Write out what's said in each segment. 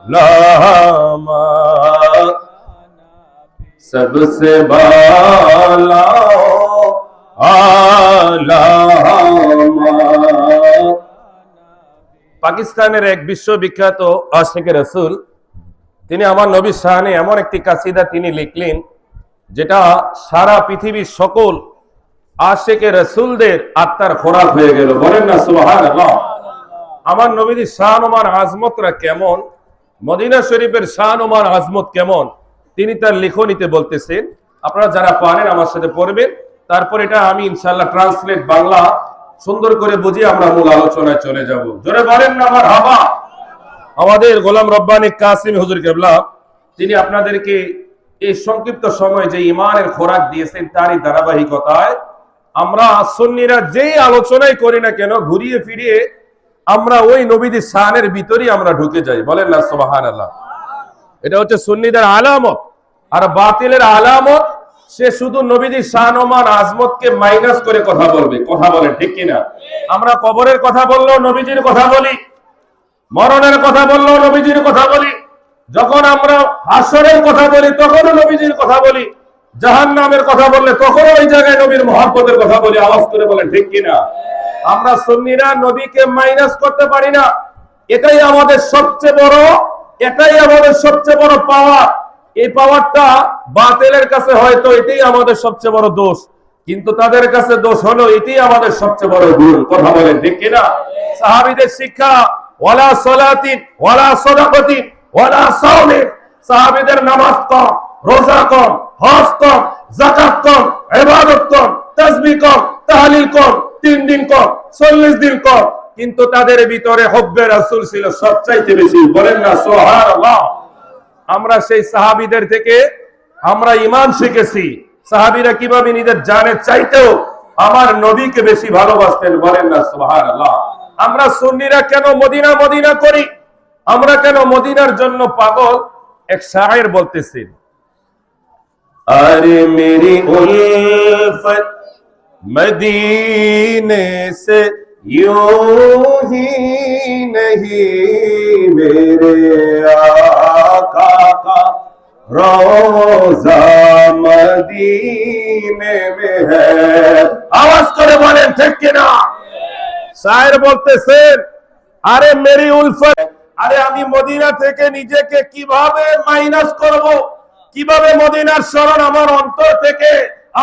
लामा सबसे बाला आलामा। পাকিস্তানের এক বিশ্ববিখ্যাত আশিকে রাসূল তিনি আমার নবী শানে এমন একটি কাসিদা তিনি লিখলেন যেটা সারা পৃথিবীর সকল আশিকে রাসূলদের আত্মার খোরাক হয়ে গেল। বলেন না সুবহানাল্লাহ। আমার নবীর শান ও মান আজমতরা কেমন, মদিনা শরীফের শান ও মান আজমত কেমন, তিনি তার লিখনীতে বলতেছেন। আপনারা যারা পারেন আমার সাথে পড়বেন, তারপর এটা আমি ইনশাআল্লাহ ট্রান্সলেট বাংলা সুন্দর করে বুঝিয়ে আমরা মূল আলোচনায় চলে যাব। জোরে বলেন না মারহাবা। আমাদের গোলাম রব্বানী কাসিম হুজুর কেবলা তিনি আপনাদেরকে এই সংক্ষিপ্ত সময় যে ইমানের খোরাক দিয়েছেন তারই ধারাবাহিকতায় আমরা সুন্নিরা যেই আলোচনাই করি না কেন ঘুরিয়ে ফিরিয়ে আমরা ওই নবীদের শানের ভিতরেই আমরা ঢুকে যাই। বলেন না সুবহানাল্লাহ। এটা হচ্ছে সুন্নিদের আলামত। আর বাতিলের আলামত সে শুধু নবীদের শান ও মান আজমতকে মাইনাস করে কথা বলবে। কথা বলেন ঠিক কিনা? আমরা কবরের কথা বললেও নবীজির কথা বলি, মরণের কথা বললেও নবীজির কথা বলি, যখন আমরা হাসরের কথা বলি তখনও নবীজির কথা বলি, জাহান্নামের কথা বললে তখনও ওই জায়গায় নবীর মহব্বতের কথা বলি। আওয়াজ করে বলেন ঠিক কিনা? আমরা সুন্নিরা নবীকে মাইনাস করতে পারি না। এটাই আমাদের সবচেয়ে বড় পাওয়ার। এই পাওয়ারটা বাতিলের কাছে হয়তো এটাই আমাদের সবচেয়ে বড় দোষ, কিন্তু তাদের কাছে দোষ হলো এটাই আমাদের সবচেয়ে বড় গুণ। কথা বলেন ঠিক কিনা? সাহাবীদের শিক্ষা ওয়ালা সালাতিন ওয়ালা সাদাকাতিন ওয়ালা সাওমিন, সাহাবীদের নামাজ কম, রোজা কম, হজ কম, যাকাত কম, ইবাদত কম, তাসবিহ কম, তাহলিল কম, 3 দিন কম, 40 দিন কম, কিন্তু তাদের ভিতরে হুব্বে রাসূল ছিল সবচাইতে বেশি। বলেন না সুবহানাল্লাহ। আমরা সেই সাহাবীদের থেকে আমরা ঈমান শিখেছি। সাহাবীরা কিভাবে নিজের জানের চাইতেও আমার নবীকে বেশি ভালোবাসতেন। বলেন না সুবহানাল্লাহ। আমরা সুন্নিরা কেন মদিনা মদিনা করি? আমরা কেন মদিনার জন্য পাগল? এক শায়ের বলতেছেন, আরে মেরি উলফত মদিনে সে यूं ही नहीं मेरे आका का रोजा मदीने में है। आवाज करे बोलें ठीक किना? शायर বলতেছেন, আরে মেরি উলফত, আরে আমি মদিনা থেকে নিজেকে কিভাবে মাইনাস করব, কিভাবে মদিনার স্মরণ আমার অন্তর থেকে,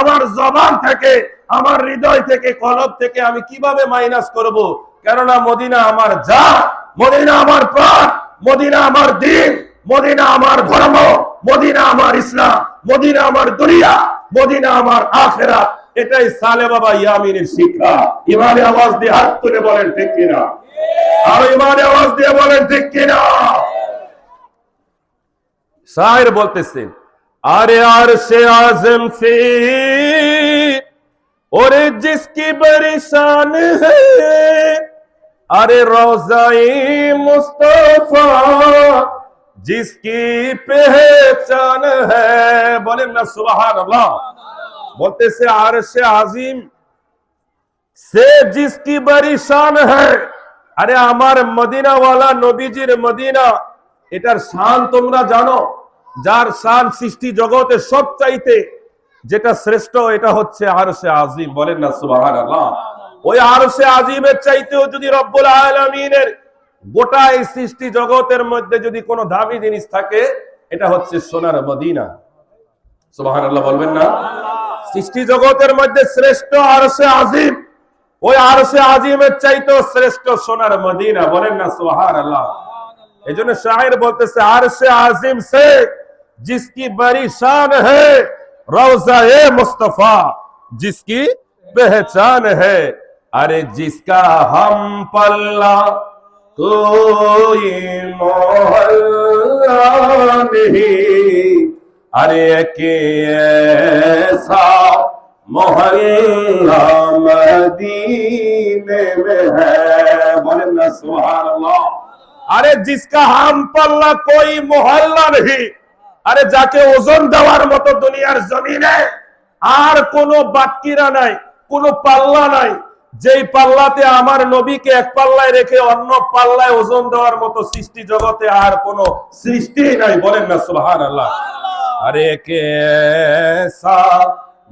আমার জবান থেকে, আমার হৃদয় থেকে, কলব থেকে আমি কিভাবে মাইনাস করব? কেননা মদিনা আমার জান, মদিনা আমার প্রাণ, মদিনা আমার দিন, মদিনা আমার ধর্ম, মদিনা আমার ইসলাম, মদিনা আমার দুনিয়া, মদিনা আমার আখিরাত। এটাই সালে বাবা ইয়ামিনের শিক্ষা। ইমানে আওয়াজ দিয়ে হাত তুলে বলেন ঠিক কিনা? আর ইমানে আওয়াজ দিয়ে বলেন ঠিক কিনা? শায়ের বলতেছেন, আরে আরশে আজম সে और जिसकी बड़ी शान है, अरे रोज़ाए मुस्तफा जिसकी पहचान है। बोले ना सुभान अल्लाह। बोलते से आरशे आजिम से जिसकी बड़ी शान है, अरे हमारे मदीना वाला नबीजीर मदीना, एटार शान তোমরা জানো? যার শান সৃষ্টি জগতে সব চাইতে যেটা শ্রেষ্ঠ এটা হচ্ছে আরশে আজিম। বলেন না সুবহানাল্লাহ। ওই আরশে আজিমের চাইতেও যদি রব্বুল আলামিনের গোটা এই সৃষ্টি জগতের মধ্যে যদি কোনো দামি জিনিস থাকে এটা হচ্ছে সোনার মদিনা। সুবহানাল্লাহ বলবেন না? সৃষ্টি জগতের মধ্যে শ্রেষ্ঠ আরশে আজিম, ওই আরশে আজিমের চাইতেও শ্রেষ্ঠ সোনার মদিনা। বলেন না সুবহানাল্লাহ। এজন্য শায়ের বলতেছে, আরশে আজিম সে जिसकी बड़ी शान है, रोज़ा-ए मुस्तफा जिसकी पहचान है, अरे जिसका हम पल्ला कोई मोहल्ला नहीं, अरे के ऐसा मोहल्ला मदीने में है। बोले ना सुभान अल्लाह। अरे जिसका हम पल्ला कोई मोहल्ला नहीं, আরে যাকে ওজন দেওয়ার মতো দুনিয়ার জমিনে আর কোনো বাটকিরা নাই, কোনো পাল্লা নাই, যেই পাল্লাতে আমার নবীকে এক পাল্লায় রেখে অন্য পাল্লায় ওজন দেওয়ার মতো সৃষ্টি জগতে আর কোন সৃষ্টি নাই, বলেন না সুবহানাল্লাহ। আরে কেসা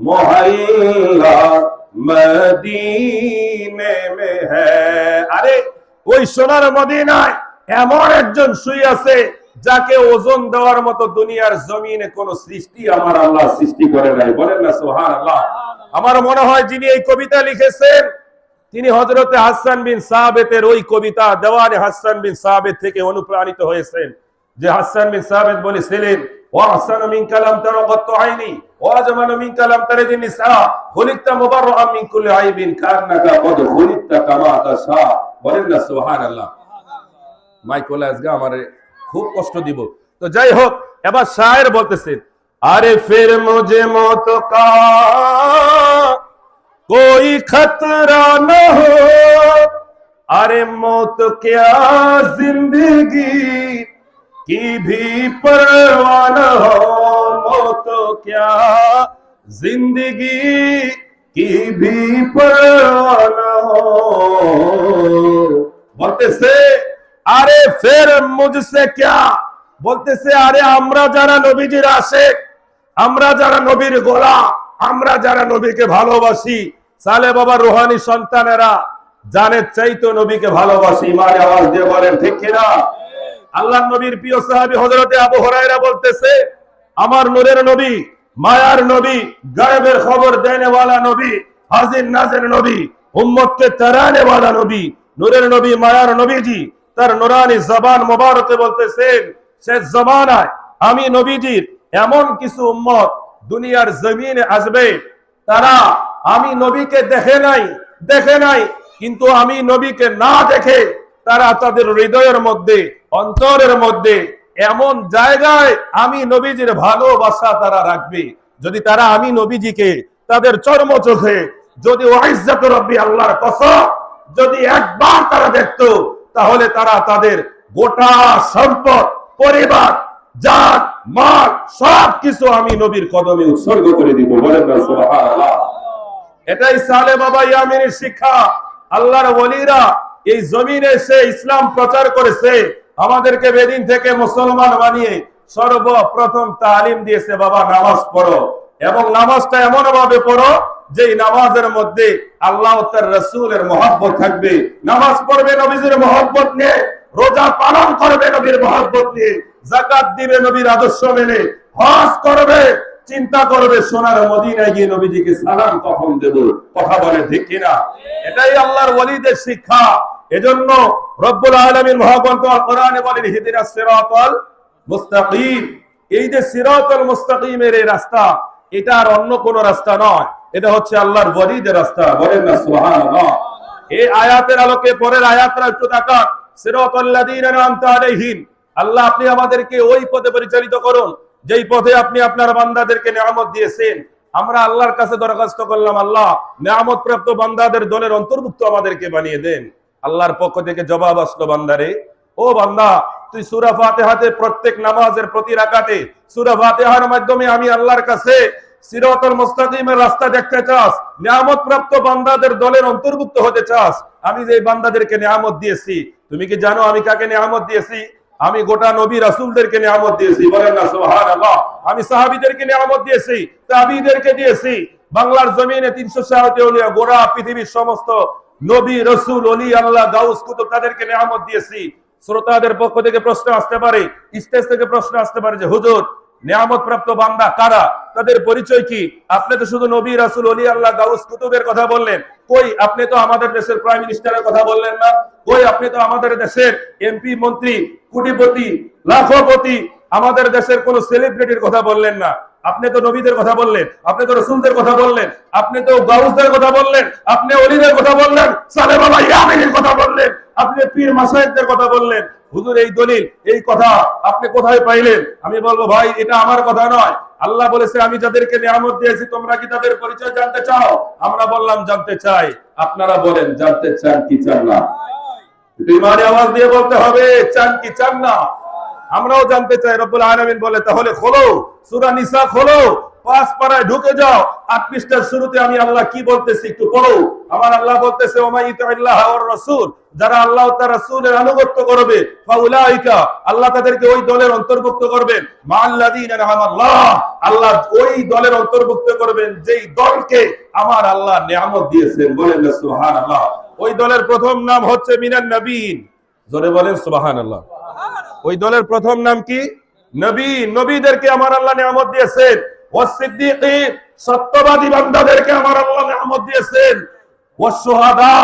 মোহাল্লা মদিনে মে হ্যায়, আরে ওই সোনার মদিনায় এমন একজন শুয়ে আছে যাকে ওজন দেওয়ার মতো দুনিয়ার জমিনে কোন সৃষ্টি আমার আল্লাহ সৃষ্টি করে নাই, বলেন না সুবহানাল্লাহ। আমার মনে হয় যিনি এই কবিতা লিখেছেন তিনি হযরতে হাসান বিন সাবিতের ওই কবিতা দেওয়ানে হাসান বিন সাবিত থেকে অনুপ্রাণিত হয়েছেন। যে হাসান বিন সাবিত বলেছিলেন, ওয়া হাসানু মিন কালাম তারাকাত আইনি ওয়া জামানু মিন কালাম তারিদিন নিসা খুলিকতা মুবাররাআন মিন কুল্লি আইবিন কান্নাকা কদ খুলিকতা কামা তাশা, বলেন না সুবহানাল্লাহ। মাইকেল আজকে আমারে খুব কষ্ট দিব। তো যাই হোক, এবার শায়ের বলতেছেন, আরে ফির মুঝে মौत का कोई खतरा न हो, अरे मौत क्या जिंदगी की भी परवाह न हो, मौत क्या जिंदगी की भी परवाह न हो। বলতেছে আরে ফের মুঝসে क्या, বলতেছে আরে আমরা যারা নবীজির আশিক, আমরা যারা নবীর গোলাম, আমরা যারা নবীকে ভালোবাসি, সালে বাবার রুহানি সন্তানেরা জানের চাইতো নবীকে ভালোবাসি। ইমানে আওয়াজ দিয়ে বলেন ঠিক কিনা? আল্লাহর নবীর প্রিয় সাহাবী হযরতে আবু হুরায়রা বলতেছে, আমার নূরের নবী, মায়ার নবী, গায়েবের খবর দেনে ওয়ালা নবী, হাজির নাজির নবী, উম্মতকে তারানে ওয়ালা নবী, নূরের নবী, মায়ার নবীজি তার নুরানি জবান মোবারকে বলতেছেন, শেষ জমানায় আমি নবীজির এমন কিছু উম্মত দুনিয়ার জমিনে আসবে, তারা আমি নবীকে দেখে নাই কিন্তু আমি নবীকে না দেখে তারা তাদের হৃদয়ের মধ্যে, অন্তরের মধ্যে এমন জায়গায় আমি নবীজির ভালোবাসা তারা রাখবে। যদি তারা আমি নবীজিকে তাদের চর্ম চোখে যদি ওয়াইজ্জাত রব্বি আল্লাহর কসম যদি একবার তারা দেখতো, তাহলে তারা তাদের গোটা সম্পদ, পরিবার, জাত, মাল সবকিছু আমি নবীর কদমে উৎসর্গ করে দিব, বলেন না সুবহানাল্লাহ। এটাই সালে বাবা ইয়ামিনের শিক্ষা। আল্লাহর ওলিরা এই জমিনে এসে ইসলাম প্রচার করেছে, আমাদেরকে বেদিন থেকে মুসলমান বানিয়ে সর্বপ্রথম তালিম দিয়েছে, বাবা নামাজ পড়ো, এবং নামাজটা এমন ভাবে পড়ো যে নামাজের মধ্যে আল্লাহ ও তার রাসূলের মহব্বত থাকবে। নামাজ পড়বে নবীজির মহব্বত নিয়ে, রোজা পালন করবে নবীর মহব্বত নিয়ে, যাকাত দিবে নবীর আদর্শ মেনে, হজ করবে, চিন্তা করবে সোনার মদিনায় গিয়ে নবীজিকে সালাম কখন দেব, কথা বলে ঠিক কিনা? এটাই আল্লাহর ওলিদের শিক্ষা। এজন্য রব্বুল আলামিন মহাগ্রন্থ আল কোরআনে বলেন, ইহদিনাস সিরাতাল মুস্তাকিম। এই যে সিরাতাল মুস্তাকিমের এই রাস্তা, এটা আর অন্য কোন রাস্তা নয়, এটা হচ্ছে আল্লাহর ওলিদের রাস্তা, বলেন না সুবহানাল্লাহ। এই আয়াতের আলোকে পরের আয়াতটা একটু তাকান, সিরাতাল লাযীনা আন'আমতা আলাইহিম, আল্লাহ আপনি আমাদেরকে ওই পথে পরিচালিত করুন যেই পথে আপনি আপনার বান্দাদেরকে নিয়ামত দিয়েছেন। আমরা আল্লাহর কাছে দরখাস্ত করলাম, আল্লাহ নিয়ামত প্রাপ্ত বান্দাদের দলের অন্তর্ভুক্ত আমাদেরকে বানিয়ে দেন। আল্লাহর পক্ষ থেকে জবাব আসলো, বান্দারে, ও বান্দা, তুই সূরা ফাতিহাতে প্রত্যেক নামাজের প্রতি রাকাতে সূরা ফাতিহার মাধ্যমে আমি আল্লাহর কাছে সিরাতাল মুস্তাকিমের রাস্তা দেখতে চাস, নিয়ামত প্রাপ্ত বান্দাদের দলের অন্তর্ভুক্ত হতে চাস, আমি যে বান্দাদেরকে নিয়ামত দিয়েছি, তুমি কি জানো আমি কাকে নিয়ামত দিয়েছি? আমি গোটা নবী রাসূলদেরকে নিয়ামত দিয়েছি, বলেন না সুবহানাল্লাহ। আমি সাহাবীদেরকে নিয়ামত দিয়েছি, তাবিঈদেরকে দিয়েছি, বাংলার জমিনে 360 আউলিয়া, গোটা পৃথিবীর সমস্ত নবী, রাসূল, ওলি আল্লাহ, গাউস, কুতুব তাদেরকে নিয়ামত দিয়েছি। শ্রোতাদের পক্ষ থেকে প্রশ্ন আসতে পারে, স্টেজ থেকে প্রশ্ন আসতে পারে যে হুজুর, নিয়ামত প্রাপ্ত বান্দা কারা, তাদের পরিচয় কি? আপনি তো শুধু নবী, রাসূল, ওলি আল্লাহ, গাউস, কুতুবের কথা বললেন, কই আপনি তো আমাদের দেশের প্রাইম মিনিস্টারের কথা বললেন না, কই আপনি তো আমাদের দেশের এমপি, মন্ত্রী, কোটিপতি, লাখপতি, আমাদের দেশের কোন সেলিব্রিটির কথা বললেন না। আপনি তো নবীদের কথা বললেন, আপনি তো রাসূলদের কথা বললেন, আপনি তো গাউসদের কথা বললেন, আপনি ওলিদের কথা বললেন, সালে বাবা ইয়ামিনের কথা বললেন, আপনি পীর মাশায়েখদের কথা বললেন। হুজুর, এই দলিল, এই কথা আপনি কোথায় পাইলেন? আমি বলবো, ভাই এটা আমার কথা নয়, আল্লাহ বলেছে আমি যাদেরকে নিয়ামত দিয়েছি তোমরা কি তাদের পরিচয় জানতে চাও? আমরা বললাম জানতে চাই। আপনারা বলেন জানতে চান কি চান না? ইমানে আওয়াজ দিয়ে বলতে হবে, চান কি চান না? আমরাও জানতে চাই। রব্বুল আলামিন বলে, তাহলে খোলো সূরা নিসা, খোলো, 5 পারায় ঢুকে যাও। 8 পৃষ্ঠার শুরুতে আমি আল্লাহ কি বলতেছি একটু পড়ো। আমার আল্লাহ বলতেছে ওমা ইতাল্লাহ ওয়ার রাসূল, যারা আল্লাহ ও তার রাসূলের আনুগত্য করবে, ফাউলাইকা, আল্লাহ তাদেরকে ওই দলের অন্তর্ভুক্ত করবেন, মাআল্লাযীনা আনআমাল্লাহ, আল্লাহ ওই দলের অন্তর্ভুক্ত করবেন যেই দলকে আমার আল্লাহ নিয়ামত দিয়েছেন। বলেন না সুবহানাল্লাহ। ওই দলের প্রথম নাম হচ্ছে মিনান নবীন। জোরে বলেন সুবহানাল্লাহ। ওই দলের প্রথম নাম কি? নবী। নবীদেরকে আমার আল্লাহ নিয়ামত দিয়েছেন। ওয়াসসিদ্দীকিন, সত্যবাদী বান্দাদেরকে আমার আল্লাহ নিয়ামত দিয়েছেন। ওয়াসশুহাদা,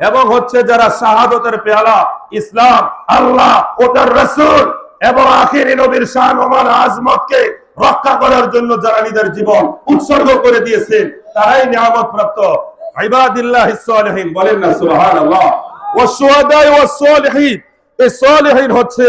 এবং হচ্ছে যারা শাহাদাতের পেয়ালা ইসলাম, আল্লাহ ও তার রাসূল এবং আখিরি নবীর শান ও মান আজমতকে রক্ষা করার জন্য যারা নিজের জীবন উৎসর্গ করে দিয়েছেন, তারাই নিয়ামত প্রাপ্ত ইবাদিল্লাহিস সালিহিন। বলেন না সুবহানাল্লাহ। ওয়াসশুহাদা ওয়াসসালিহিন, এই সালিহিন হচ্ছে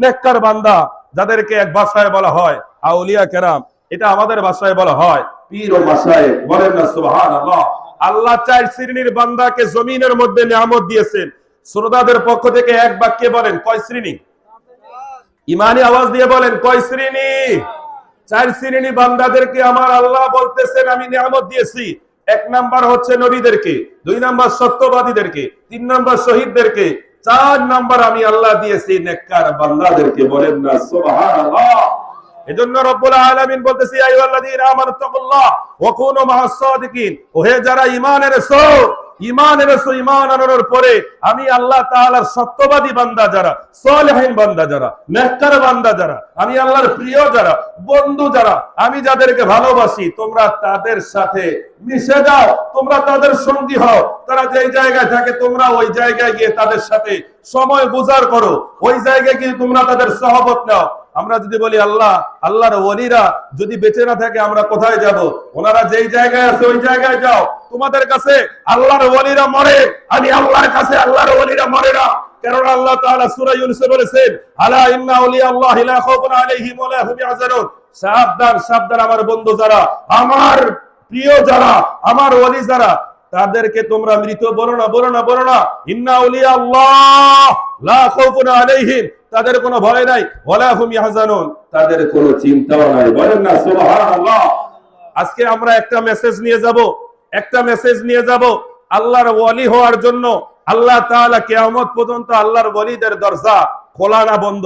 নেককার বান্দা, যাদেরকে এক ভাষায় বলা হয় আউলিয়া কেরাম, এটা আমাদের ভাষায় বলা হয় পীর ও মাশায়েখ। বলেন না সুবহানাল্লাহ। আল্লাহ 4 শ্রেণীর বান্দাকে জমিনের মধ্যে নিয়ামত দিয়েছেন। শ্রোতাদের পক্ষ থেকে এক বাক্যে বলেন কয় শ্রেণী? ইমানি আওয়াজ দিয়ে বলেন কয় শ্রেণী? 4 শ্রেণী বান্দাদেরকে আমার আল্লাহ বলতেছেন আমি নিয়ামত দিয়েছি। 1 নাম্বার হচ্ছে নবীদেরকে, 2 নাম্বার সত্যবাদীদেরকে, 3 নাম্বার শহীদদেরকে, 4 নাম্বার আমি আল্লাহ দিয়েছি নেককার বান্দাদেরকে। বলেন না সুবহানাল্লাহ। এজন্য রব্বুল আলামিন বলতেছি আইয়ুহাল্লাযীনা আমানু তাকুল্লাহ ওয়া কুনু মাআস সাদিকিন, ওহে যারা ঈমান এনেছো, ঈমান আনানোর পরে আমি আল্লাহ তাআলার সত্যবাদী বান্দা যারা, সালেহিন বান্দা যারা, নেককার বান্দা যারা, আমি আল্লাহর প্রিয় যারা, বন্ধু যারা, আমি যাদেরকে ভালোবাসি, তোমরা তাদের সাথে মিশে যাও, তোমরা তাদের সঙ্গী হও। তারা যেই জায়গায় থাকে তোমরা ওই জায়গায় গিয়ে তাদের সাথে সময় গুজার করো, ওই জায়গায় গিয়ে তোমরা তাদের সহবত নাও। আমরা যদি বলি আল্লাহ, আল্লাহর ওলিরা যদি বেঁচে না থাকে আমরা কোথায় যাব? ওনারা যেই জায়গায় আছে ওই জায়গায় যাও। তোমাদের কাছে আল্লাহর ওলিরা মরে, আমি আল্লাহর কাছে আল্লাহর ওলিরা মরে না। কারণ আল্লাহ তাআলা সূরা ইউনূসে বলেছেন আলা ইন্না আউলিয়াল্লাহি লা খাউফুন আলাইহিম ওয়া লা হুম ইয়াহজানুন, সাবধান সাবধান আমার বন্ধু যারা, আমার প্রিয় যারা, আমার ওলি যারা, তাদেরকে তোমরা মৃত বলো না, বলো না, বলো না। ইন্না আউলিয়াল্লাহ লা খাউফুন আলাইহিম, তাদের কোনো ভয় নাই, ওয়ালা হুম ইয়াহজানুন, তাদের কোনো চিন্তাও নাই। বলেন না সুবহানাল্লাহ। আজকে আমরা একটা মেসেজ নিয়ে যাব আল্লাহর ওলি হওয়ার জন্য। আল্লাহ তাআলা কিয়ামত পর্যন্ত আল্লাহর ওলিদের দরজা খোলা না বন্ধ?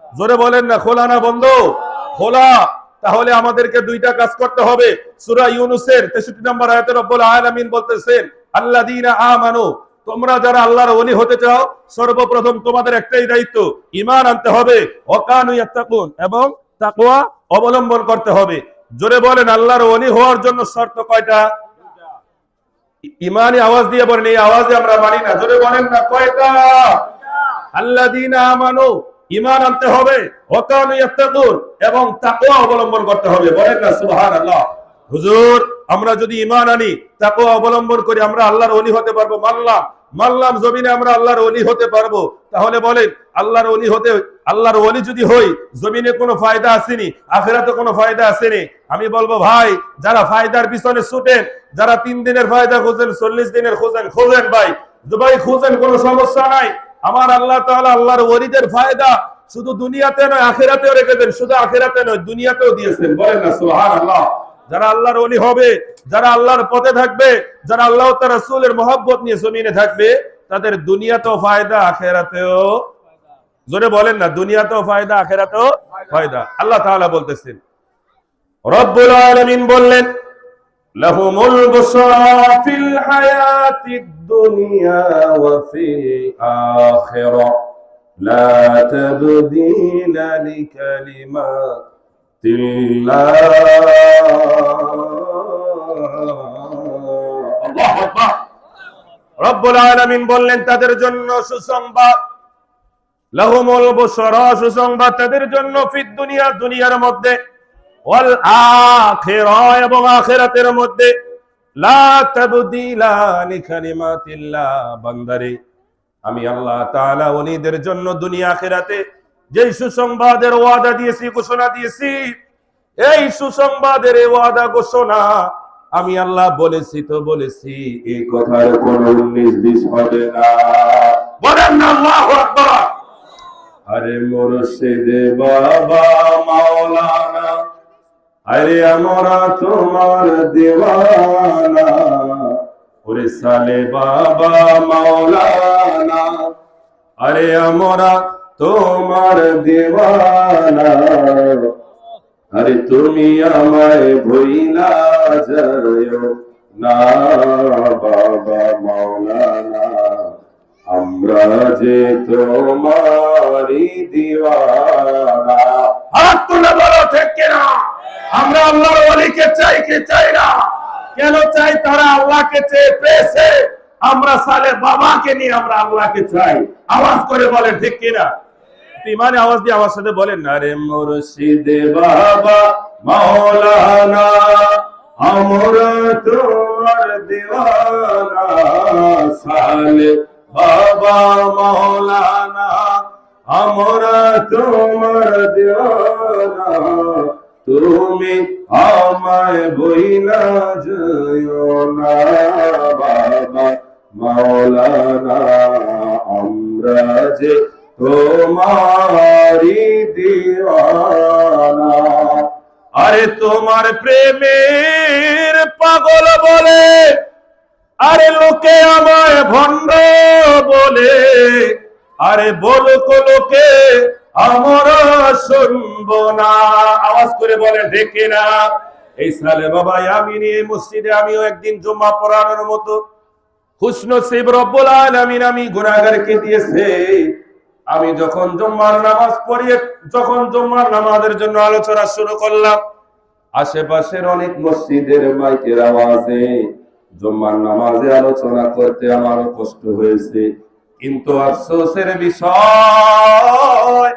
জোরে বলেন না খোলা না বন্ধ? খোলা। তাহলে আমাদেরকে 2টা কাজ করতে হবে। সূরা ইউনূসের 63 নম্বর আয়াতে রব্বুল আলামিন বলতেছেন আল্লাযীনা আমানু, তোমরা যারা আল্লাহর ওলি হতে চাও, সর্বপ্রথম তোমাদের একটাই দায়িত্ব, ঈমান আনতে হবে, ওয়া কানু ইয়াত্তাকুন, এবং তাকওয়া অবলম্বন করতে হবে। জোরে বলেন আল্লাহর ওলি হওয়ার জন্য শর্ত কয়টা? ঈমানি আওয়াজ দিয়ে বলেন, এই আওয়াজে আমরা মানি না। জোরে বলেন না কয়টা? আল্লাযীনা আমানু, ঈমান আনতে হবে, ওয়া কানু ইয়াত্তাকুন, এবং তাকওয়া অবলম্বন করতে হবে। বলেন না সুবহানাল্লাহ। হুজুর, আমরা যদি ঈমান আনি, তাকওয়া অবলম্বন করি, আমরা আল্লাহর ওলি হতে পারবো? মানলাম জমিনে আমরা আল্লাহর ওলি হতে পারবো। তাহলে বলেন আল্লাহর ওলি হতে, আল্লাহর ওলি যদি হই, জমিনে কোনো ফায়দা আসেনি, আখিরাতে কোনো ফায়দা আসেনি? আমি বলবো ভাই, যারা ফায়দার পিছনে ছুটেন, যারা 3 দিনের ফায়দা খোঁজেন, 40 দিনের খোঁজেন ভাই, খোঁজেন, কোনো সমস্যা নাই। আমার আল্লাহ তাআলা আল্লাহর ওলিদের ফায়দা শুধু দুনিয়াতে নয় আখিরাতেও রেখেছেন, শুধু আখিরাতে নয় দুনিয়াতেও দিয়েছেন। বলেন না সুবহানাল্লাহ। যারা আল্লাহর ওলি হবে, যারা আল্লাহর পথে থাকবে, যারা আল্লাহ ও তার রাসূলের মহব্বত নিয়ে জমিনে থাকবে, তাদের দুনিয়াতেও ফায়দা আখিরাতেও, জোরে বলেন না, দুনিয়াতেও ফায়দা আখিরাতেও ফায়দা। আল্লাহ তাআলা বলতেছেন, রব্বুল আলামিন বললেন লাহুমুল বুশরা ফিল হায়াতিদ দুনিয়া ওয়া ফিল আখিরা লা তাবদীলা লিকালিমাতিল্লাহ। আল্লাহু আকবার। রব্বুল আলামিন বললেন তাদের জন্য সুসংবাদ, লাহুমুল বুশরা, সুসংবাদ তাদের জন্য, ফিদ দুনিয়া, দুনিয়ার মধ্যে, ওয়াল আখিরা, এবং আখিরাতের মধ্যে, লা তাবদীলা লিকালিমাতিল্লাহ। বান্দারে, আমি আল্লাহ তাআলা ওলিদের জন্য দুনিয়া আখিরাতে যেই সুসংবাদের ওয়াদা দিয়েছি, ঘোষণা দিয়েছি, এই সুসংবাদের ওয়াদা ঘোষণা আমি আল্লাহ বলেছি তো বলেছি, এই কথার কোনো 19-20 হবে না। বলেন না আল্লাহু আকবার। আরে মুর্শিদ বাবা মাওলানা আরে আমরা তোমার দেওয়ানা, ওরে সালে বাবা মাওলানা, আরে আমরা তোমার দেওয়ানা, আরে তুমি আমায় ভুইলা যাও না বাবা মাওলানা, আমরা যে তোমারই দিওয়ানা। হাত তুলে বলো ঠিক কিনা? আমরা আল্লাহর ওলিকে চাই কি চাই না? কেন চাই? তারা আল্লাহকে চেয়ে পেয়েছে, আমরা সালে বাবাকে নিয়ে আমরা আল্লাহকে চাই। আওয়াজ করে বলেন ঠিক কিনা? ইমানে আওয়াজ দিয়ে আমার সাথে বলেন না, রে মুর্শিদ বাবা মাওলানা, আমরা তোমার দিওয়ানা, সালে বাবা মাওলানা, আমরা তোমার দিওয়ানা, তুমি আমায় বইলা যাও না বাবা মাওলানা, আমরা যে তোমারি দিওয়ানা। আরে তোমার প্রেমের পাগল বলে, আরে লোকে আমায় ভণ্ড বলে, আরে বলুক লোকে আমরা শুনবো না। আওয়াজ করে বলে দেখে না? এই সালে বাবা ইয়ামিনী মসজিদে আমিও একদিন জুম্মা পড়ানোর মতো খুশনসিব রব্বুল আলামিন আমি গুনাহগারকে দিয়েছে। আমি যখন জুম্মার নামাজ পড়িয়ে যখন জুম্মার নামাজের জন্য আলোচনা শুরু করলাম, আশেপাশের অনেক মসজিদের মাইকের আওয়াজে জুম্মার নামাজে আলোচনা করতে আমারও কষ্ট হয়েছে। কিন্তু আফসোসের বিষয়,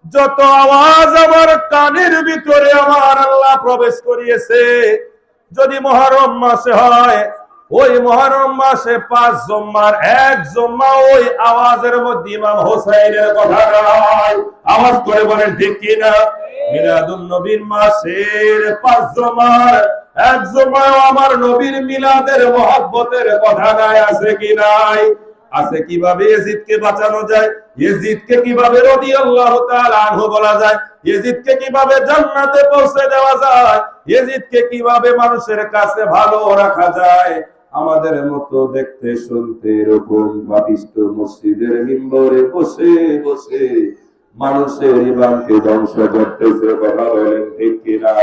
যত আওয়াজ আমার কানের ভিতরে আমার আল্লাহ প্রবেশ করিয়েছে, যদি মুহররম মাসে হয়, ওই মুহররম মাসে 5 জুম্মার 1 জুম্মা ওই আওয়াজের মধ্যে ইমাম হোসেনের কথা নাই। আওয়াজ করে বলেন ঠিক কিনা? মিলাদুন নবীর মাসের 5 জুম্মার 1 জুম্মায় আমার নবীর মিলাদের মহব্বতের কথা নাই। আছে কি নাই? আছে। কিভাবে ইয়াজিদকে বাঁচানো যায়, ইয়াজিদকে কিভাবে রাদিয়াল্লাহু তাআলা আনহু বলা যায়, ইয়াজিদকে কিভাবে জান্নাতে পৌঁছে দেওয়া যায়, ইয়াজিদকে কিভাবে মানুষের কাছে ভালো রাখা যায়, আমাদের মতো দেখতে শুনতে এরকম পাপিষ্ঠ মসজিদের মিম্বরে বসে বসে মানুষের ঈমানকে ধ্বংস করতেছে। কথা বলেন ঠিক কিনা?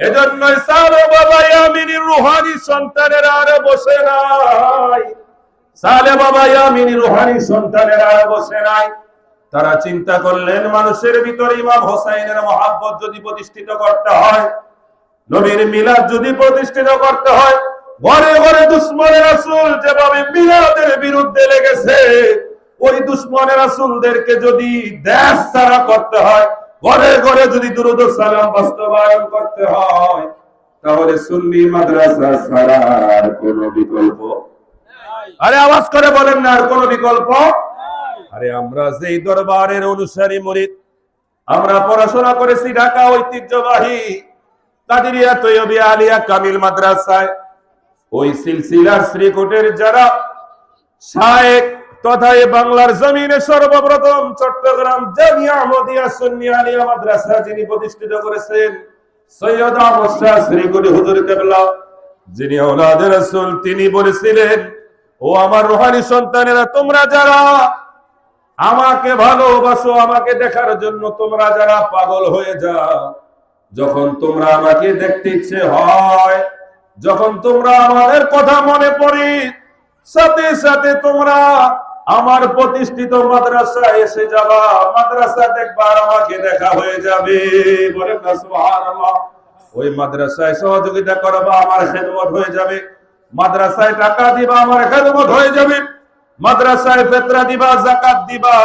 এজন্যই সালে বাবা ইয়ামিনীর রূহানি সন্তানেরা আর বসে নাই, সালে বাবা ইয়ামিনী রূহানি সন্তানেরা আর বসে নাই। তারা চিন্তা করলেন মানুষের ভিতরে ইমাম হোসেনের মহব্বত যদি প্রতিষ্ঠিত করতে হয়, নবীর মিলাদ যদি প্রতিষ্ঠিত করতে হয়, ঘরে ঘরে দুশমনে রাসূল যেভাবে মিলাদের বিরুদ্ধে লেগেছে, ওই দুশমনে রাসূলদেরকে যদি দেশ ছাড়া করতে হয়, ঘরে ঘরে যদি দুরূদ ও সালাম বাস্তবায়ন করতে হয়, তাহলে সুন্নি মাদ্রাসা ছাড়া আর কোনো বিকল্প। আরে আওয়াজ করে বলেন না, আর কোনো বিকল্প? আরে আমরা যেই দরবারের অনুসারী মুরিদ, আমরা পড়াশোনা করেছি ঢাকা ঐতিহ্যবাহী কাদেরিয়া তৈয়বিয়া আলিয়া কামিল মাদ্রাসায়। ওই সিলসিলার শ্রীকোটের যারা শায়েখ তথা এই বাংলার জমিনে সর্বপ্রথম চট্টগ্রাম জামিয়া আহমদিয়া সুন্নি আলিয়া মাদ্রাসা যিনি প্রতিষ্ঠিত করেছেন, সৈয়দ আহমদ শাহ শ্রীকোটি হুজুর কেবলা, যিনি আওলাদে রাসূল, তিনি বলেছিলেন, ও আমার রূহানি সন্তানেরা, তোমরা যারা আমাকে ভালোবাসো, আমাকে দেখার জন্য তোমরা যারা পাগল হয়ে যাও, যখন তোমরা আমাকে দেখতে ইচ্ছে হয়, যখন তোমরা আমাদের কথা মনে পড়ে, সাথে সাথে তোমরা আমার প্রতিষ্ঠিত মাদ্রাসায় এসে যাবা, মাদ্রাসা দেখবা, আমাকে দেখা হয়ে যাবে। বলেন না সুবহানাল্লাহ। ওই মাদ্রাসায় সহযোগিতা করবা, আমার খেদমত হয়ে যাবে। মাদ্রাসায় টাকা দিবা, আমার খেদমত হয়ে যাবে। মাদ্রাসায় ফিতরা দিবা, যাকাত দিবা,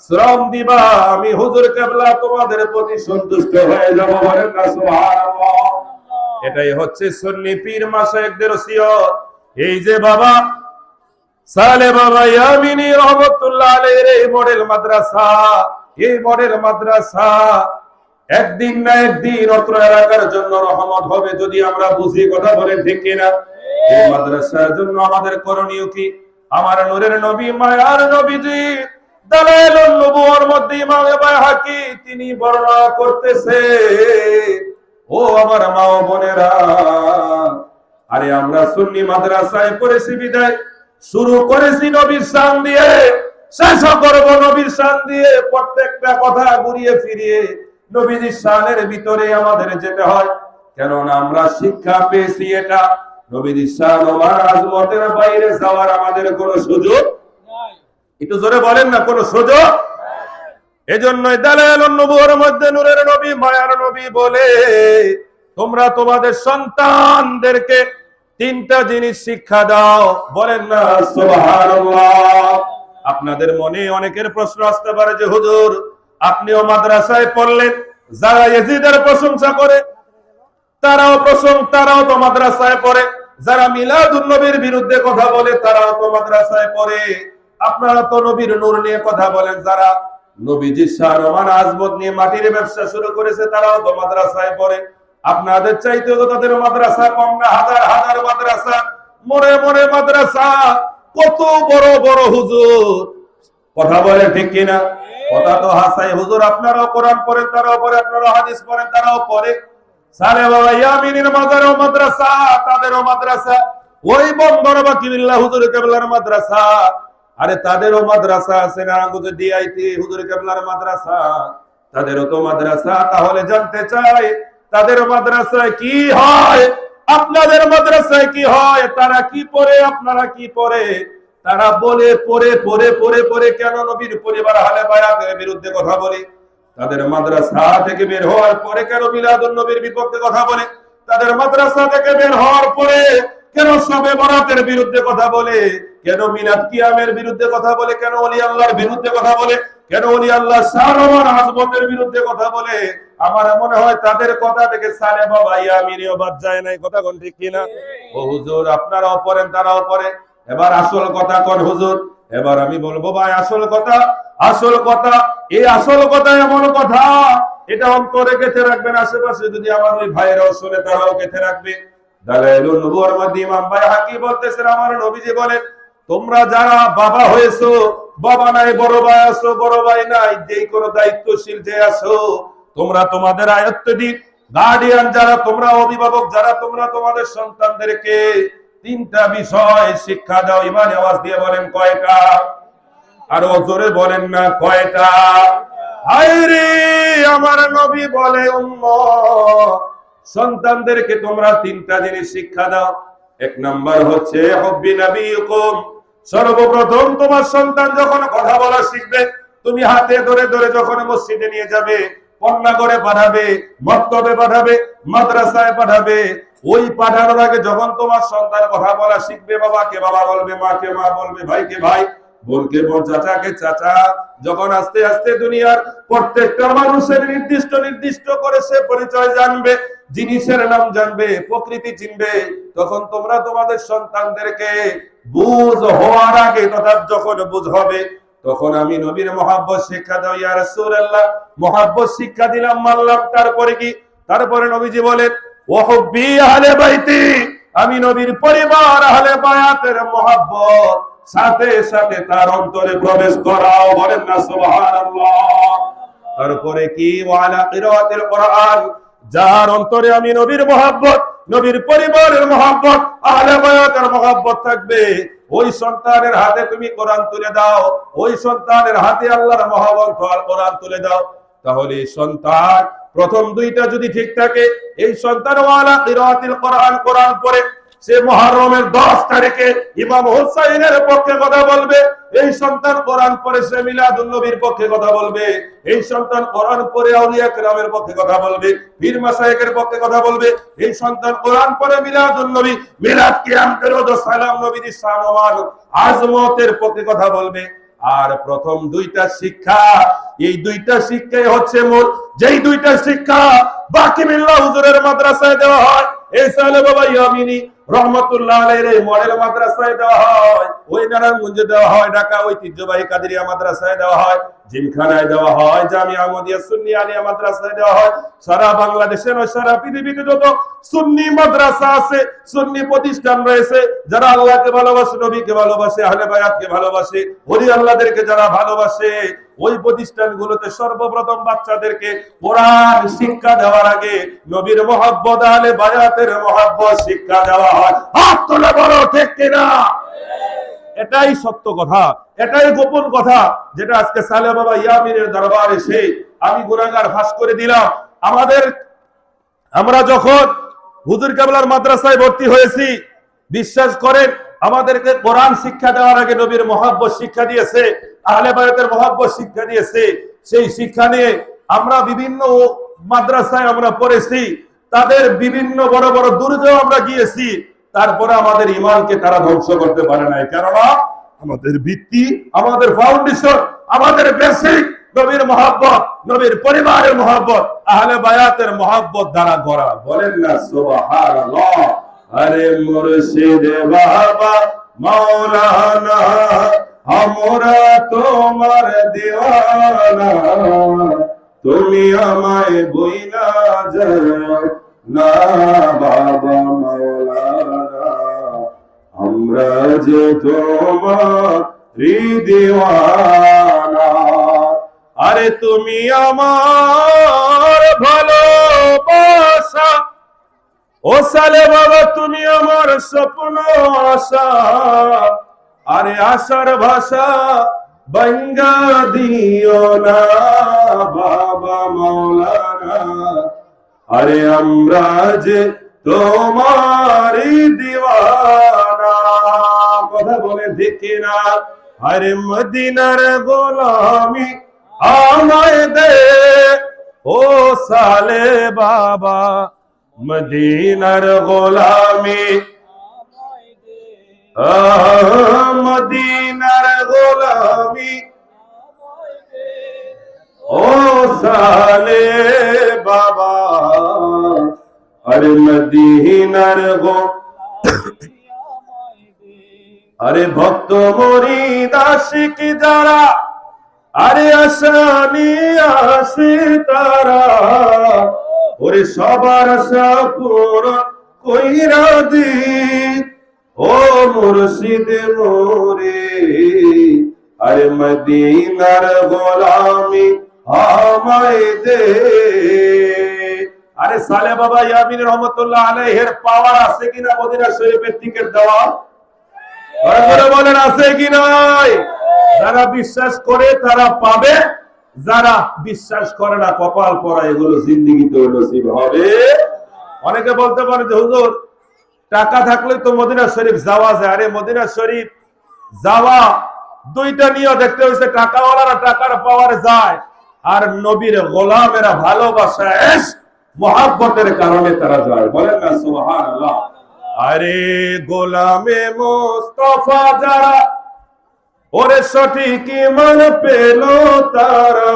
শ্রম দিবা, আমি হুজুর কেবলা তোমাদের প্রতি সন্তুষ্ট হয়ে যাব। বলেন না সুবহানাল্লাহ। এটাই হচ্ছে সুন্নি পীর মাশায়েখদের ওসিয়ত। এই যে বাবা সালে বাবা ইয়ামিনী রহমাতুল্লাহ আলাইহির এই মডেল মাদ্রাসা, এই মডেল মাদ্রাসা একদিন না একদিন অত্র এলাকার জন্য রহমত হবে, যদি আমরা বুঝি। কথা বলেন ঠিক কিনা? এই মাদ্রাসার জন্য আমাদের করণীয় কি? আমার নূরের নবী, মায়ার নবীজি দালাইলুন নবুওয়ার মধ্যে ইমাম বাইহাকি তিনি বর্ণনা করতেছে, ও আমার মা ও বোনেরা, আরে আমরা সুন্নি মাদ্রাসায় পড়েছি বিদায় শুরু করেছি নবীর শান দিয়ে, শেষ করব নবীর শান দিয়ে। প্রত্যেকটা কথা ঘুরিয়ে ফিরিয়ে নবীর শানের ভিতরে আমাদের যেতে হয়, কেননা আমরা শিক্ষা পেয়েছি এটা নবীর শান ও আজমতের বাইরে যাওয়ার আমাদের কোনো সুযোগ নাই। একটু জোরে বলেন না, কোনো সুযোগ। এজন্যই দালাইলুন নবুওয়ার মধ্যে নূরের নবী মায়ার নবী বলে, তোমরা তোমাদের সন্তানদেরকে তিনটা জিনিস শিক্ষা দাও। বলেন না সুবহানাল্লাহ। আপনাদের মনে অনেকের প্রশ্ন আসতে পারে যে হুজুর আপনিও মাদ্রাসায় পড়লেন, যারা ইয়াজিদের প্রশংসা করে তারাও তো মাদ্রাসায় পড়ে, যারা মিলাদুন নবীর বিরুদ্ধে কথা বলে তারাও তো মাদ্রাসায় পড়ে, আপনারা তো নবীর নূর নিয়ে কথা বলেন, যারা নবীজির শান ও আজমত নিয়ে মাটির ব্যবসা শুরু করেছে তারাও তো মাদ্রাসায় পড়ে। আপনাদের চাইতেও তো তাদের মাদ্রাসা কম না, হাজার হাজার মাদ্রাসা, মনে মনে মাদ্রাসা, কত বড় বড় হুজুর। কথা বলে ঠিক কিনা? কথা তো হাসাই। হুজুর আপনারাও কোরআন পড়েন, তারাও পড়ে, আপনারাও হাদিস পড়েন, তারাও পড়ে। সালে বাবা ইয়ামিনের মাজারও মাদ্রাসা, তাদেরও মাদ্রাসা। ওই বন্দরবা কিবিল্লাহ হুজুর কেবলার মাদ্রাসা, আরে তাদেরও মাদ্রাসা আছে। নারায়ণগঞ্জের ডিআইটি হুজুর কেবলার মাদ্রাসা, তাদেরও তো মাদ্রাসা। তাহলে জানতে চাই তাদের মাদ্রাসায় কি হয়, আপনাদের মাদ্রাসায় কি হয়? তারা কি পড়ে, আপনারা কি পড়ে? তারা বলে পড়ে পড়ে পড়ে পড়ে কেন নবীর পরিবার আহলে বায়াতের বিরুদ্ধে কথা বলে? তাদের মাদ্রাসা থেকে বের হওয়ার পরে কেন মিলাদুন নবীর বিপক্ষে কথা বলে? তাদের মাদ্রাসা থেকে বের হওয়ার পরে কেন শবে বরাতের বিরুদ্ধে কথা বলে? কেন মিলাদ কিয়ামের বিরুদ্ধে কথা বলে? কেন ওলি আল্লাহর বিরুদ্ধে কথা বলে? কেন ওলি আল্লাহ শান ও আজমতের বিরুদ্ধে কথা বলে? আমার মনে হয় তাদের কথা থেকে সালে বাবা ইয়ামিনিও বাদ যায় নাই। কথা কোন ঠিক কিনা? ও হুজুর আপনারাও পড়েন, তারাও পড়ে। এবার আসল কথা কোন হুজুর? এবার আমি বলবো ভাই আসল কথা, আসল কথা। এই আসল কথা এমন কথা, এটা অন্তরে গেঁথে রাখবেন। আশেপাশে যদি আমার ওই ভাইরাও শুনে তারাও গেঁথে রাখবে। দালাইলুন নবুওয়ার মধ্যে ইমাম বাইহাকি বলতেছেন, আমার নবীজি বলেন, তোমরা যারা বাবা হয়েছো, বাবা নাই বড় ভাই আছো, বড় ভাই নাই, যেই কোনো দায়িত্বশীল যে আছো, তোমরা তোমাদের আয়ত্তদিক গার্ডিয়ান যারা, তোমরা অভিভাবক যারা, তোমরা তোমাদের সন্তানদেরকে তিনটা বিষয় শিক্ষা দাও। ইমানে আওয়াজ দিয়ে বলেন কয়টা? আরো জোরে বলেন না কয়টা? হায়রে আমার নবী বলে উম্মত, সন্তানদেরকে তোমরা তিনটা জিনিস শিক্ষা দাও। এক নাম্বার হচ্ছে হুব্বি নবীকুম। সর্বপ্রথম তোমার সন্তান যখন কথা বলা শিখবে, তুমি হাতে ধরে ধরে যখন মসজিদে নিয়ে যাবে, পন্নাগরে পাঠাবে, মক্তবে পাঠাবে, মাদ্রাসায় পাঠাবে, ওই পাঠানোর আগে যখন তোমার সন্তান কথা বলা শিখবে, বাবাকে বাবা বলবে, মাকে মা বলবে, ভাইকে ভাই, বোনকে বোন, চাচাকে চাচা, যখন আস্তে আস্তে দুনিয়ার প্রত্যেকটা মানুষের নির্দিষ্ট নির্দিষ্ট করে সে পরিচয় জানবে, জিনিসের নাম জানবে, প্রকৃতি চিনবে, তখন তোমরা তোমাদের সন্তানদেরকে বুঝ হওয়ার আগে তথা যখন বুঝ হবে, তখন আমি নবীর মহাব্বত শিক্ষা দাও। ইয়া রাসূলুল্লাহ, মহাব্বত শিক্ষা দিলাম, মানলাম, তারপরে কি? তারপরে নবীজি বলেন ওয়া হুব্বি আহলে বাইতি, আমি নবীর পরিবার আহলে বায়াতের মহাব্বত সাথে সাথে তার অন্তরে প্রবেশ করাও। বলেন না সুবহানাল্লাহ। তারপরে কি? ওয়া আলা কিরাআতিল কোরআন, যার অন্তরে আমি নবীর মহাব্বত, নবীর পরিবারের মহাব্বত, আহলে বায়াতের মহাব্বত থাকবে, ওই সন্তানের হাতে তুমি কোরআন তুলে দাও, ওই সন্তানের হাতে আল্লাহর মহাগ্রন্থ আল কোরআন তুলে দাও। তাহলে সন্তান প্রথম দুইটা যদি ঠিক থাকে, এই সন্তান ওয়ালা কিরাআতিল কোরআন, কোরআন পড়ে, সে মুহররমের 10 তারিখে ইমাম হুসাইনের পক্ষে কথা বলবে। এই সন্তান কোরআন পড়ে সে মিলাদুন নবীর পক্ষে কথা বলবে। এই সন্তান কোরআন পড়ে আউলিয়া কেরামের পক্ষে কথা বলবে, পীর মাশায়েখের পক্ষে কথা বলবে। এই সন্তান কোরআন পড়ে মিলাদুন নবী, মিলাদ কিয়াম দরুদ ও সালাম নবীর শান ও আজমতের পক্ষে কথা বলবে। আর প্রথম দুইটা শিক্ষা, এই দুইটা শিক্ষাই হচ্ছে মূল। যেই দুইটা শিক্ষা বাকি বিল্লাহ হুজুরের মাদ্রাসায় দেওয়া হয়, এই সালে বাবা ইয়ামিনী রহমাতুল্লাহ আলাইহির মডেল মাদ্রাসায় দেওয়া হয়, ওই নারায়ণগঞ্জে দেওয়া হয়, ঢাকা ঐতিহ্যবাহী কাদেরিয়া মাদ্রাসায় দেওয়া হয়, জিমখানায় দেওয়া হয়, জামিয়া আহমদিয়া সুন্নি আলিয়া মাদ্রাসায় দেওয়া হয়। সারা বাংলাদেশে নয়, সারা পৃথিবীতে যত সুন্নি মাদ্রাসা আছে, সুন্নি প্রতিষ্ঠান রয়েছে, যারা আল্লাহকে ভালোবাসে, নবীকে ভালোবাসে, আহলে বায়াতকে ভালোবাসে, ওলি আল্লাহদেরকে যারা ভালোবাসে, ওই প্রতিষ্ঠানগুলোতে সর্বপ্রথম বাচ্চাদেরকে কোরআন শিক্ষা দেওয়ার আগে নবীর মহব্বত আহলে বায়াতের মহব্বত শিক্ষা দেওয়া হয়। হাত তোলে বলো ঠিক কিনা? এটাই সত্য কথা, এটাই গোপন কথা, যেটা আজকে সালে বাবা ইয়ামিনের দরবারে এসে আমি গুনাহগার ফাঁস করে দিলাম। আমরা যখন হুজুর কেবলার মাদ্রাসায় ভর্তি হয়েছি, বিশ্বাস করেন আমাদেরকে কোরআন শিক্ষা দেওয়ার আগে নবীর মহব্বত শিক্ষা দিয়েছে, আহলে বায়াতের মহব্বত শিক্ষা দিয়েছে। সেই শিক্ষা নিয়ে আমরা বিভিন্ন মাদ্রাসায় আমরা পড়েছি, তাদের বিভিন্ন বড় বড় দুর্গেও আমরা গিয়েছি, তারপরে আমাদের ঈমানকে তারা ধ্বংস করতে পারে নাই। কেননা আমাদের ভিত্তি, আমাদের ফাউন্ডেশন, আমাদের বেসিক নবীর মহব্বত, নবীর পরিবারের মহব্বত, আহলে বায়াতের মহব্বত দ্বারা গড়া। বলেন না সুবহানাল্লাহ। আরে মুর্শিদ বাবা মাওলানা, আমরা তোমার দিওয়ানা, তুমি আমায় বইলা যাও না বাবা মাওলানা, আমরা যে তোমার দিওয়ানা। আরে তুমি আমার ভালোবাসা, ও সালে বাবা তুমি আমার স্বপ্ন আশা, আরে আশার ভাষা বঙ্গা দিও না বাবা মাওলানা, আরে আমরা যে তোমারই দিওয়ানা। কথা বলে দেখি না। আরে মদিনার গোলামি আমায় দে, ও সালে বাবা মদিনার গোলামি, মদিনার গোলামি, ও সালে বাবা, আরে মদিনার গো, আরে ভক্ত মুরিদ আশিক যারা, আরে আসানি আসে তারা, ওরে সবার আশা পূরণ কইরা দি, ও মুর্শিদ মোরে, আরে মদিনার গোলামি আমায় দে। আরে সালে বাবা ইয়ামিন রহমতুল্লাহ আলাইহির পাওয়ার আছে কিনা মদিনা শরীফের টিকেট দেওয়া? বলেন আছে কি নাই? যারা বিশ্বাস করে তারা পাবে, যারা বিশ্বাস করে না কপাল পরা, এগুলো জিন্দেগিতে নসিব হবে। অনেকে বলতে পারে যে হুজুর টাকা থাকলে তো মদিনা শরীফ যাওয়া যায়। আরে মদিনা শরীফ যাওয়া দুইটা নিয়ত, একটা হচ্ছে টাকাওয়ালারা টাকার পাওয়ার যায়, আর নবীর গোলামেরা ভালোবাসা মহব্বতের কারণে তারা যায়। বলেন না সুবহানাল্লাহ। আরে গোলামে মুস্তাফা যারা, ওরে সঠিক ঈমান পেল তারা,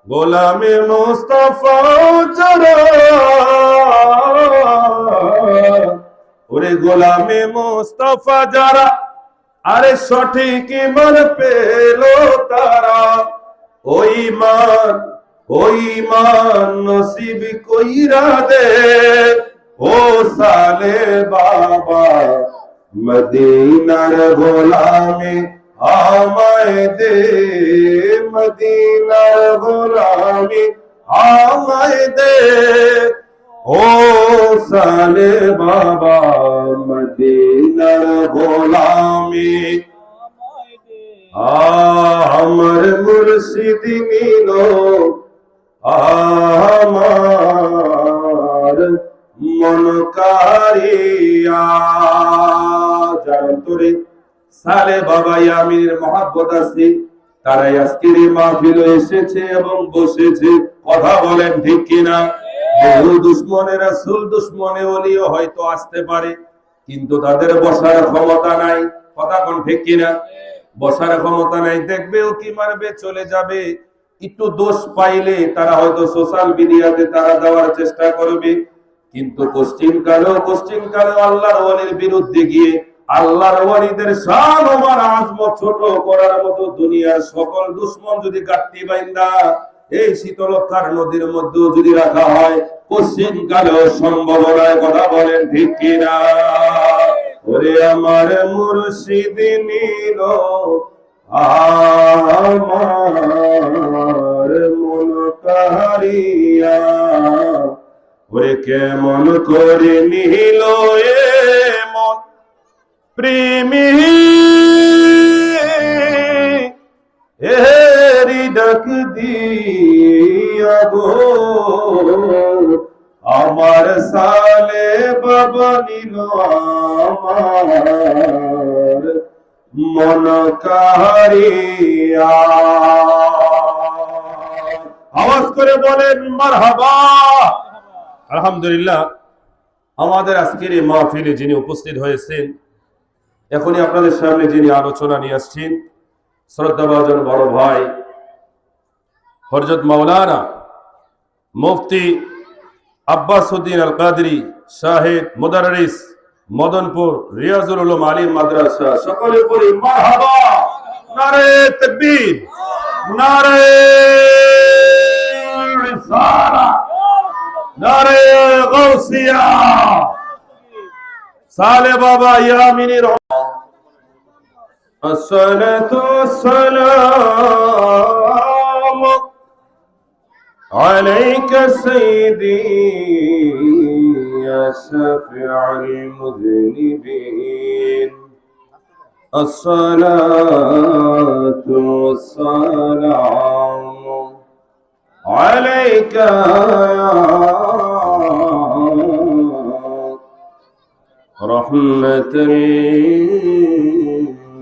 গোলামে মুস্তাফা যারা, ওরে গোলামে মুস্তাফা যারা, আরে সঠিক ঈমান পেল তারা, ওই মান নসিব কইরা দে, ও সালে বাবা মদিনার গোলামি আমায় দে, মদিনার গোলামি আমায় দে, ও সালে বাবা মদিনার গোলামি আমার মুর্শিদ নিল আমার মন কারিয়া। যার অন্তরে সালে বাবা ইয়ামিনের মহব্বত আছে, তারাই আজকের এই মাহফিলে এসেছে এবং বসেছে। কথা বলেন ঠিক কিনা? বহু দুশ্মনে রাসূল, দুশ্মনে ওলিও হয়তো আসতে পারে, কিন্তু তাদের বসার ক্ষমতা নাই। কথা কোন ঠিক কিনা? বসার ক্ষমতা নাই। দেখবে ও কি মারবে, চলে যাবে। একটু দোষ পাইলে তারা হয়তো সোশ্যাল মিডিয়াতে তারা দেওয়ার চেষ্টা করবে, কিন্তু কোশ্চিন কালো আল্লাহর ওয়ালির বিরুদ্ধে গিয়ে আল্লাহর ওয়ালিদের শান ও মান আজমত ছোট করার মতো দুনিয়ার সকল দুশমন যদি গাট্টি বাইন্দা এই শীতলক্ষার নদীর মধ্যে যদি রাখা হয়, কোশ্চিন কালো সম্ভব নয়। কথা বলেন ঠিক কিনা? ওরে আমার মুর্শিদ নিল আমার মন কাহারিয়া ওরে কেমন করে নিল এ মন প্রেমী এরি ডাক দিয়া গো আমার সালে বাবা নিল আমার মন কাহারিয়া। আওয়াজ করে বলেন মারহাবা। আলহামদুলিল্লাহ, আমাদের আজকের এই মাহফিলে যিনি উপস্থিত হয়েছেন, এখনই আপনাদের সামনে যিনি আলোচনা নিয়ে আসছেন, শ্রদ্ধাভাজন বড় ভাই হযরত মাওলানা মুফতি আব্বাস উদ্দিন আল কাদরি সাহেব মুদাররিস মদনপুর রিয়াজুল উলুম আলিম মাদ্রাসা। সকলে বলি মারহাবা। নারে তাকবীর, নারে রিসালাত, নারে গাউসিয়া, সালে বাবা ইয়ামিনী। আসসালাতু ওয়াসসালাম আলাইকা সাইয়্যিদি ইয়া শাফিউল মুযনিবিন। আসসালাতু ওয়াসসালাম আলাইকা রাহমাতাল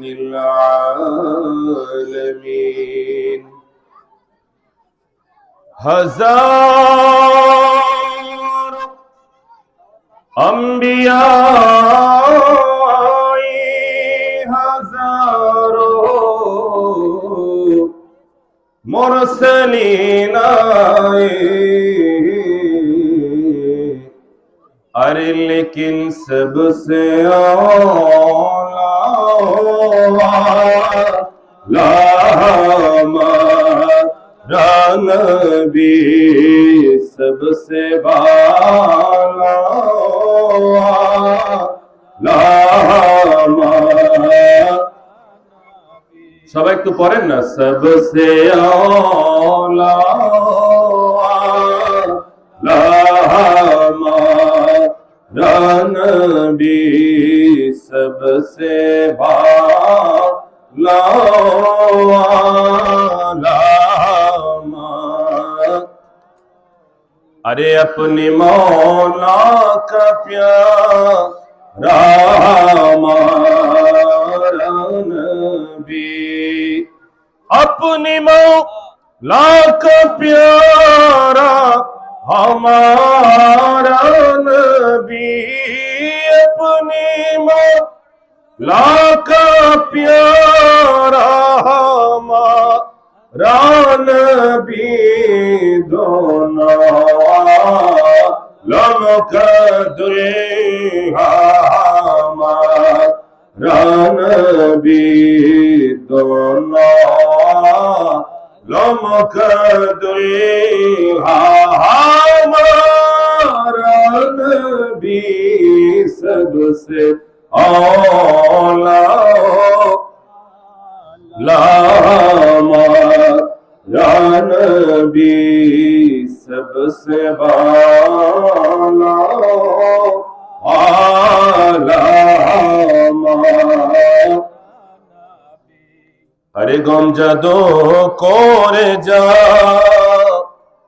লিল আলামিন। হাজার আম্বিয়া হাজারো মুরসালিন अरे लेकिन सबसे औला हमारा नबी, सबसे बाला সবাই একটু পড়েন না, सबसे औला नबी, सबसे बाला अरे अपने मौला का प्यारा हमारा नबी, अपने मौला का प्यारा हमारा नबी, अपनी मौला का प्यारा हमारा नबी, दोनों आलम का दुल्हा हमारा नबी, दोनों आलम का दुल्हा हमारा नबी, सबसे औला हमारा नबी, सबसे बाला आला अरे गम जादो कोरे जा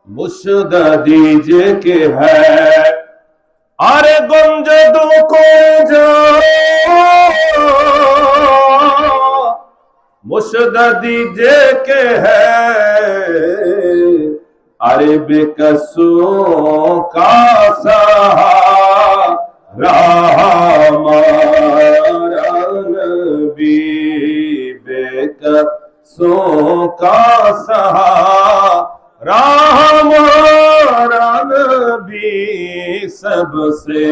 मुर्शिदा दीजिए के है, अरे गम जादो कोरे जा मुर्शिदा दीजिए के है, अरे बेकसों का सहारा हमारा नबी, बेकसों का सहारा हमारा नबी, सबसे